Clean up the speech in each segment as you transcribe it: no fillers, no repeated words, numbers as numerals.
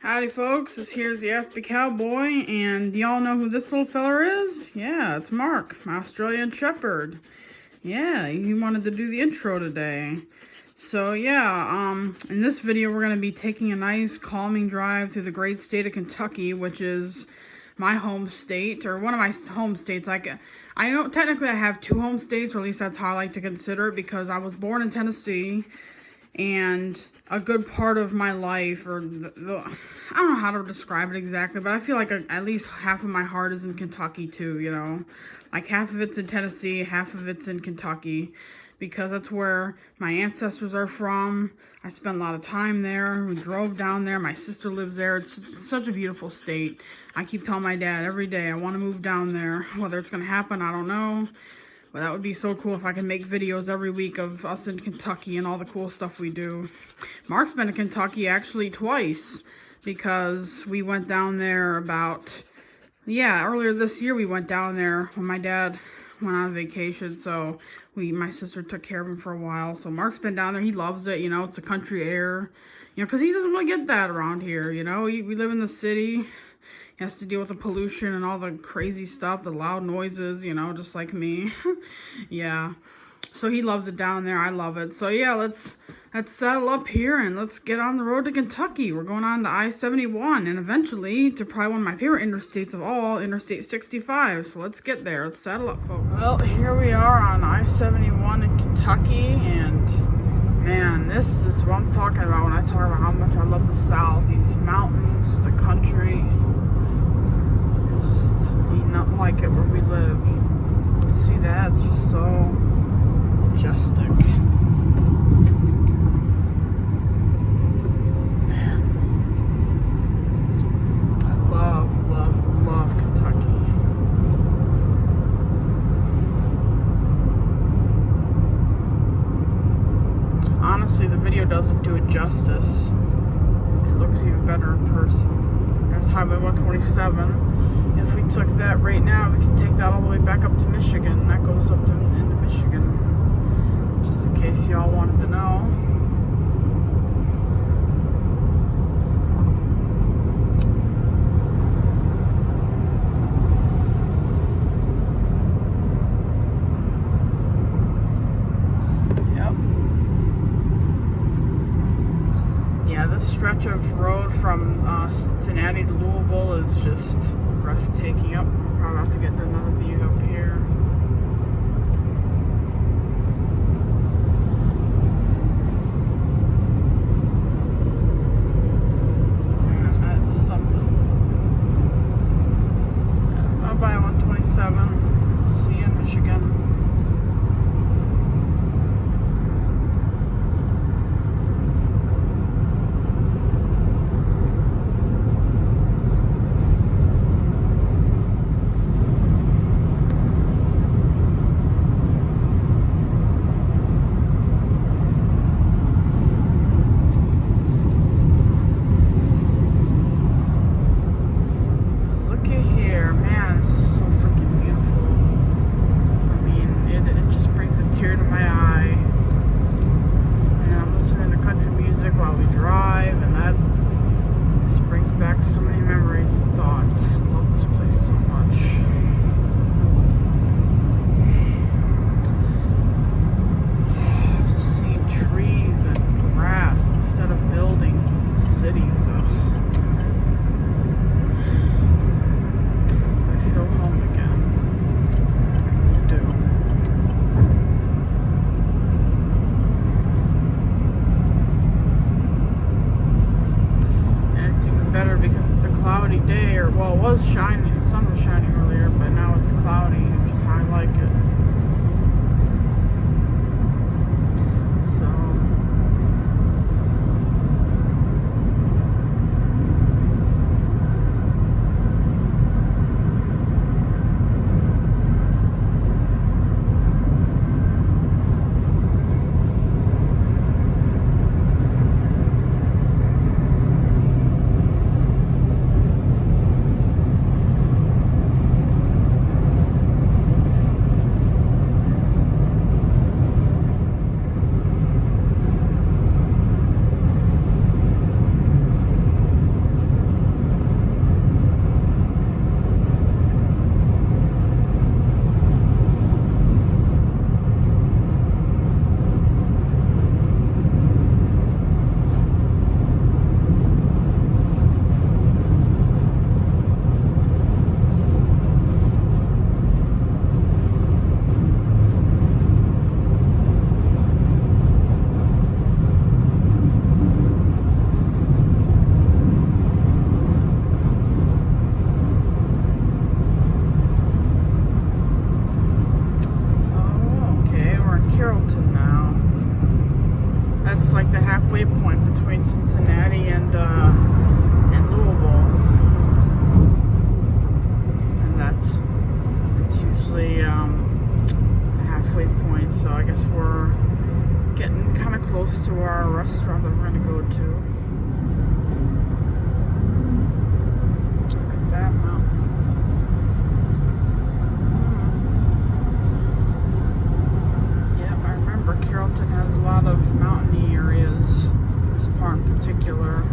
Howdy folks, here's the Aspie Cowboy, and y'all know who this little feller is? Yeah, it's Mark, my Australian Shepherd. Yeah, he wanted to do the intro today. So yeah, in this video we're going to be taking a nice calming drive through the great state of Kentucky, which is my home state, or one of my home states. I know technically I have two home states, or at least that's how I like to consider it, because I was born in Tennessee, and a good part of my life, or I don't know how to describe it exactly, but I feel like at least half of my heart is in Kentucky too, you know? Like half of it's in Tennessee, half of it's in Kentucky, because that's where my ancestors are from. I spent a lot of time there. We drove down there. My sister lives there. It's such a beautiful state. I keep telling my dad every day I want to move down there. Whether it's going to happen, I don't know. But that would be so cool if I could make videos every week of us in Kentucky and all the cool stuff we do. Mark's been to Kentucky actually twice, because we went down there earlier this year we went down there when my dad went on vacation. So my sister took care of him for a while. So Mark's been down there. He loves it. You know, it's a country air, you know, because he doesn't really get that around here. You know, we live in the city. He has to deal with the pollution and all the crazy stuff, the loud noises, you know, just like me. Yeah. So he loves it down there. I love it. So yeah, let's saddle up here and let's get on the road to Kentucky. We're going on to I-71 and eventually to probably one of my favorite interstates of all, Interstate 65. So let's get there. Let's saddle up, folks. Well, here we are on I-71 in Kentucky, and man, this is what I'm talking about when I talk about how much I love the South. These mountains, the country. Just ain't nothing like it where we live. See that? It's just so majestic. Man. I love Kentucky. Honestly, the video doesn't do it justice. It looks even better in person. There's Highway 127. If we took that right now, we could take that all the way back up to Michigan. That goes up into Michigan. Just in case y'all wanted to know. Yep. Yeah, this stretch of road from Cincinnati to Louisville is just breathtaking. Up, we're probably about to get another view up here. Man, that is something. Up by 127, see you in Michigan. While we drive, and that just brings back so many memories and thoughts. I love this place so much. Just seeing trees and grass instead of buildings and cities. I feel home again. I do. Better because it's a cloudy day, or well, it was shining, the sun was shining earlier, but now it's cloudy, which is how I like it. to. Look at that mountain. Yep, I remember Carrollton has a lot of mountainy areas. This part in particular.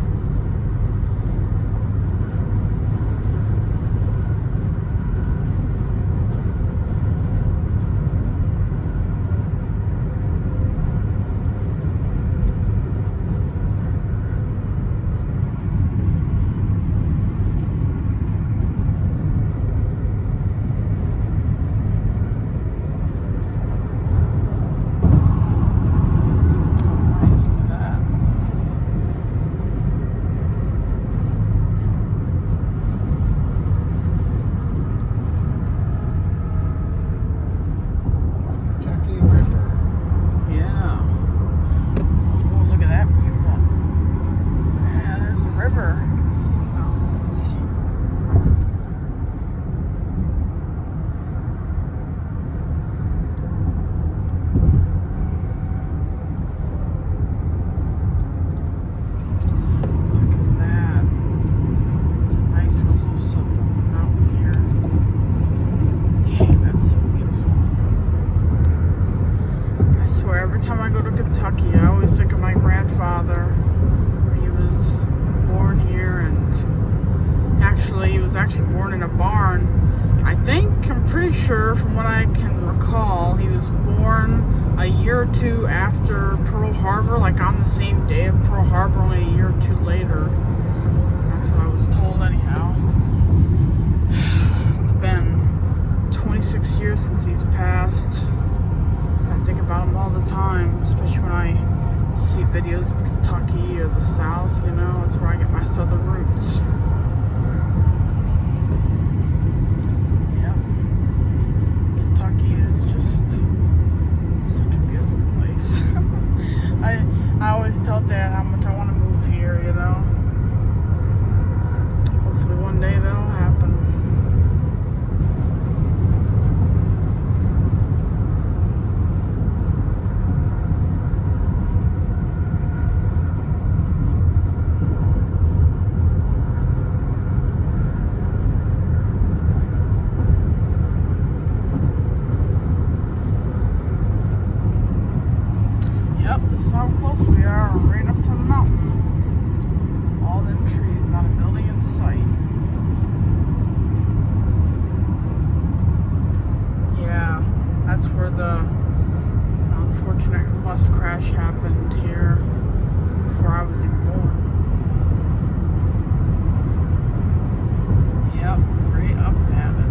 Every time I go to Kentucky, I always think of my grandfather. He was born here, and he was actually born in a barn. I'm pretty sure from what I can recall, he was born a year or two after Pearl Harbor, like on the same day of Pearl Harbor, only a year or two later. That's what I was told anyhow. It's been 26 years since he's passed. I think about him all the time, especially when I see videos of Kentucky or the South, you know, it's where I get my southern roots. Yep. Kentucky is just such a beautiful place. I always tell Dad how much I want to move here, you know. Hopefully one day that'll happen. This is how close we are, right up to the mountain. All them trees, not a building in sight. Yeah, that's where the unfortunate bus crash happened here before I was even born. Yep, right up at it.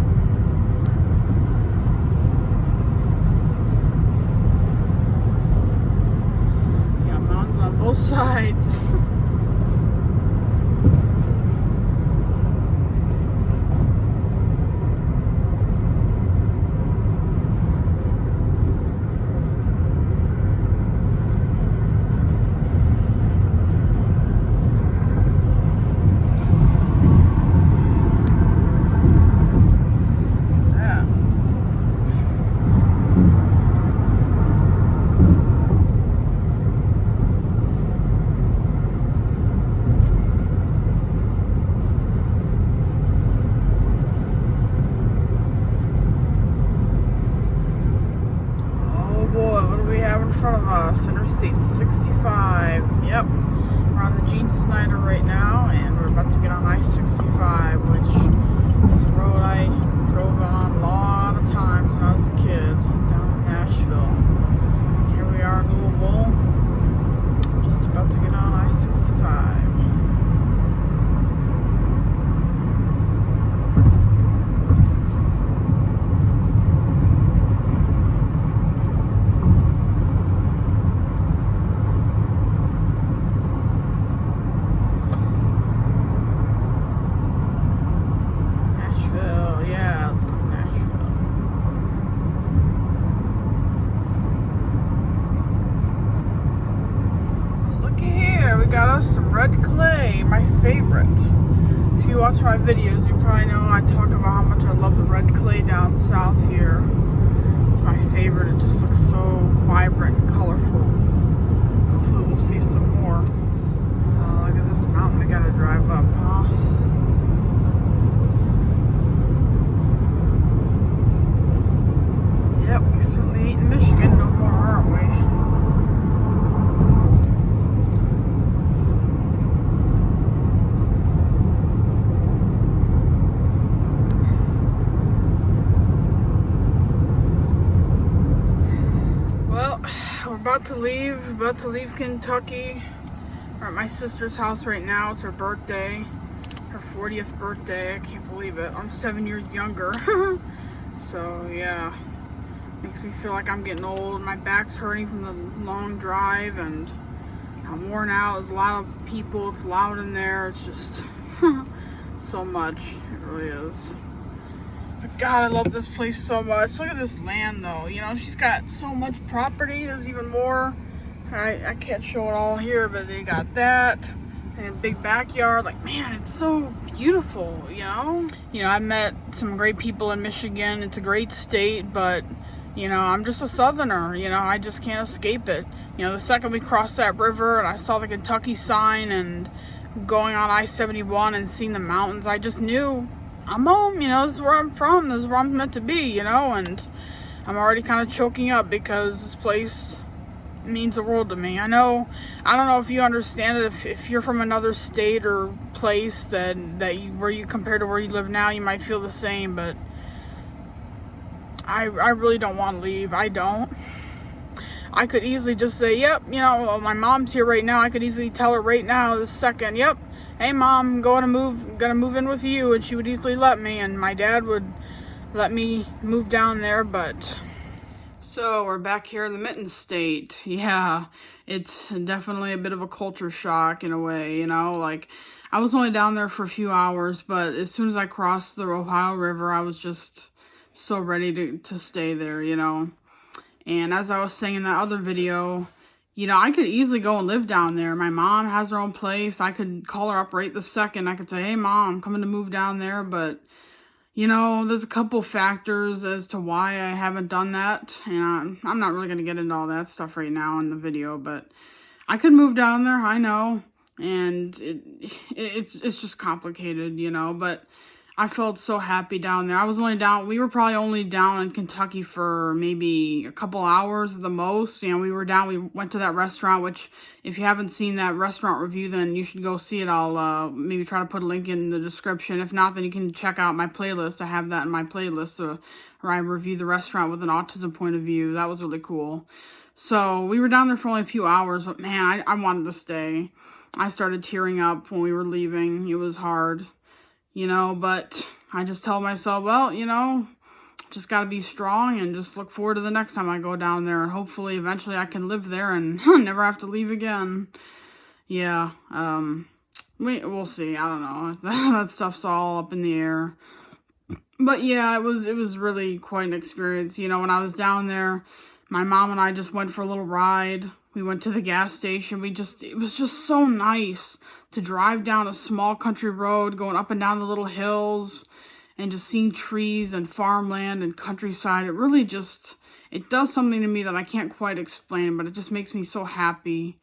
On both sides. In front of us, Interstate 65. Yep, we're on the Gene Snyder right now, and we're about to get on I-65, which is a road I drove on a lot of times when I was a kid down in Nashville. Here we are in Louisville, just about to get on I-65. Got us some red clay, my favorite. If you watch my videos, you probably know I talk about how much I love the red clay down south here. It's my favorite. It just looks so vibrant and colorful. Hopefully we'll see some more. Oh, look at this mountain we gotta drive up, huh? Yep, we certainly ain't in Michigan no more, aren't we? Well, we're about to leave Kentucky. We're at my sister's house right now. It's her birthday, her 40th birthday. I can't believe it. I'm 7 years younger. So yeah, makes me feel like I'm getting old. My back's hurting from the long drive and I'm worn out. There's a lot of people. It's loud in there. It's just so much. It really is. But God, I love this place so much. Look at this land though. You know, she's got so much property. There's even more. I can't show it all here, but they got that. And a big backyard. Like, man, it's so beautiful, you know? You know, I've met some great people in Michigan. It's a great state, but, you know, I'm just a southerner. You know, I just can't escape it. You know, the second we crossed that river and I saw the Kentucky sign and going on I-71 and seeing the mountains, I just knew I'm home. You know, this is where I'm from. This is where I'm meant to be, you know? And I'm already kind of choking up because this place means the world to me. I don't know if you understand it. If you're from another state or place where you compare to where you live now, you might feel the same, but I really don't want to leave. I don't. I could easily just say, yep, you know, well, my mom's here right now. I could easily tell her right now, this second, yep, hey mom, I'm gonna move in with you, and she would easily let me, and my dad would let me move down there, but so we're back here in the Mitten State. Yeah, it's definitely a bit of a culture shock in a way, you know, like I was only down there for a few hours, but as soon as I crossed the Ohio River, I was just so ready to stay there, you know. And as I was saying in that other video, you know, I could easily go and live down there. My mom has her own place. I could call her up right this second. I could say, hey mom, I'm coming to move down there, but you know, there's a couple factors as to why I haven't done that, and I'm not really going to get into all that stuff right now in the video, but I could move down there, I know, and it's just complicated, you know, but I felt so happy down there. We were probably only down in Kentucky for maybe a couple hours the most. You know, we went to that restaurant, which if you haven't seen that restaurant review, then you should go see it. I'll maybe try to put a link in the description. If not, then you can check out my playlist. I have that in my playlist where I review the restaurant with an autism point of view. That was really cool. So we were down there for only a few hours, but man, I wanted to stay. I started tearing up when we were leaving. It was hard. You know, but I just tell myself, well, you know, just got to be strong and just look forward to the next time I go down there. And hopefully, eventually I can live there and never have to leave again. Yeah, we'll see. I don't know. That stuff's all up in the air. But yeah, it was really quite an experience. You know, when I was down there, my mom and I just went for a little ride. We went to the gas station. It was just so nice to drive down a small country road, going up and down the little hills, and just seeing trees and farmland and countryside. It really just, it does something to me that I can't quite explain, but it just makes me so happy.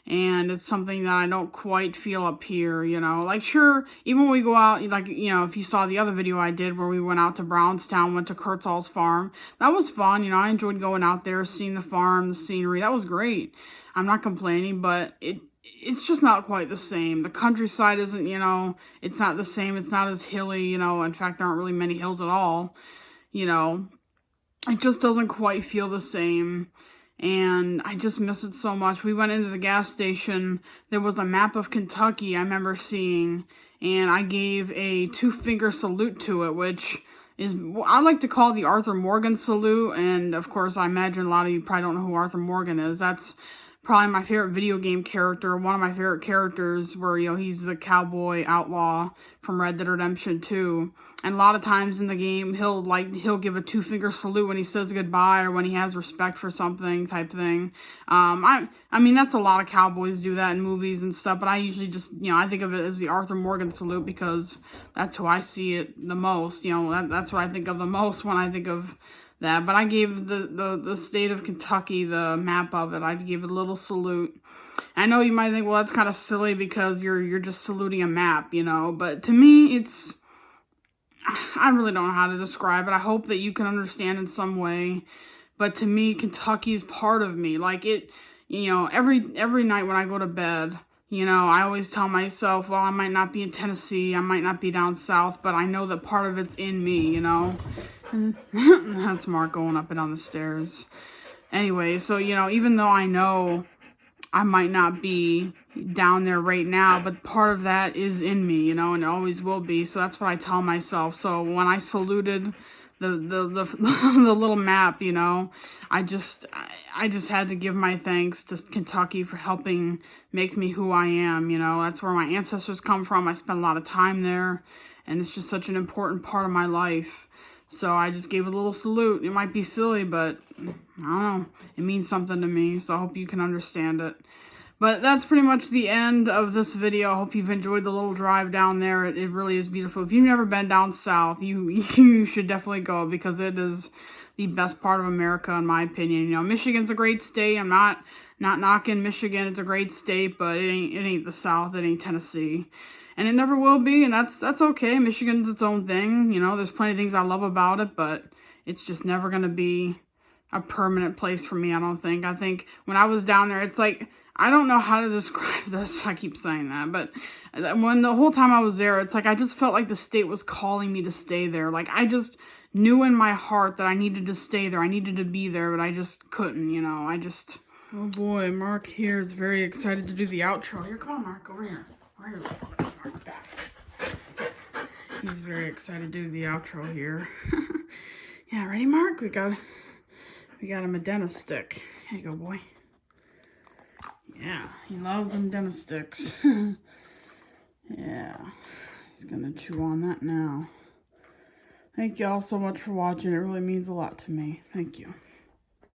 And it's something that I don't quite feel up here, you know. Like, sure, even when we go out, like, you know, if you saw the other video I did where we went out to Brownstown, went to Kurtzall's farm, that was fun, you know. I enjoyed going out there, seeing the farm, the scenery. That was great. I'm not complaining, but it's just not quite the same. The countryside isn't, you know, it's not the same. It's not as hilly, you know. In fact, there aren't really many hills at all, you know. It just doesn't quite feel the same. And I just miss it so much. We went into the gas station. There was a map of Kentucky I remember seeing. And I gave a 2-finger salute to it, which is, I like to call the Arthur Morgan salute. And, of course, I imagine a lot of you probably don't know who Arthur Morgan is. That's probably my favorite video game character, one of my favorite characters, where, you know, he's the cowboy outlaw from Red Dead Redemption 2. And a lot of times in the game, he'll give a 2-finger salute when he says goodbye or when he has respect for something type thing. I mean, that's a lot of cowboys do that in movies and stuff, but I usually just, you know, I think of it as the Arthur Morgan salute because that's who I see it the most. You know, that's what I think of the most when I think of that. But I gave the state of Kentucky, the map of it, I gave it a little salute. I know you might think, well, that's kind of silly because you're just saluting a map, you know, but to me, I really don't know how to describe it. I hope that you can understand in some way. But to me, Kentucky is part of me. Like every night when I go to bed, I always tell myself, well, I might not be in Tennessee, I might not be down south, but I know that part of it's in me, And that's Mark going up and down the stairs. Anyway, so, even though I know I might not be down there right now, but part of that is in me, and it always will be. So that's what I tell myself. So when I saluted the the little map, I just had to give my thanks to Kentucky for helping make me who I am. That's where my ancestors come from. I spent a lot of time there, and it's just such an important part of my life. So I just gave a little salute. It might be silly, but I don't know. It means something to me, so I hope you can understand it. But that's pretty much the end of this video. I hope you've enjoyed the little drive down there. It really is beautiful. If you've never been down south, you should definitely go because it is the best part of America, in my opinion. Michigan's a great state. I'm not knocking Michigan. It's a great state, but it ain't the South. It ain't Tennessee. And it never will be, and that's okay. Michigan's its own thing. There's plenty of things I love about it, but it's just never going to be a permanent place for me, I don't think. I think when I was down there, it's like, I don't know how to describe this. I keep saying that, but when the whole time I was there, it's like I just felt like the state was calling me to stay there. Like I just knew in my heart that I needed to stay there. I needed to be there, but I just couldn't, Oh boy, Mark here is very excited to do the outro. Here, come on, Mark, over here. Where are you? Mark, back. So, he's very excited to do the outro here. Yeah, ready, Mark? We got him a dentist stick. Here you go, boy. Yeah, he loves them dentist sticks. Yeah, he's gonna chew on that now. Thank you all so much for watching. It really means a lot to me. Thank you.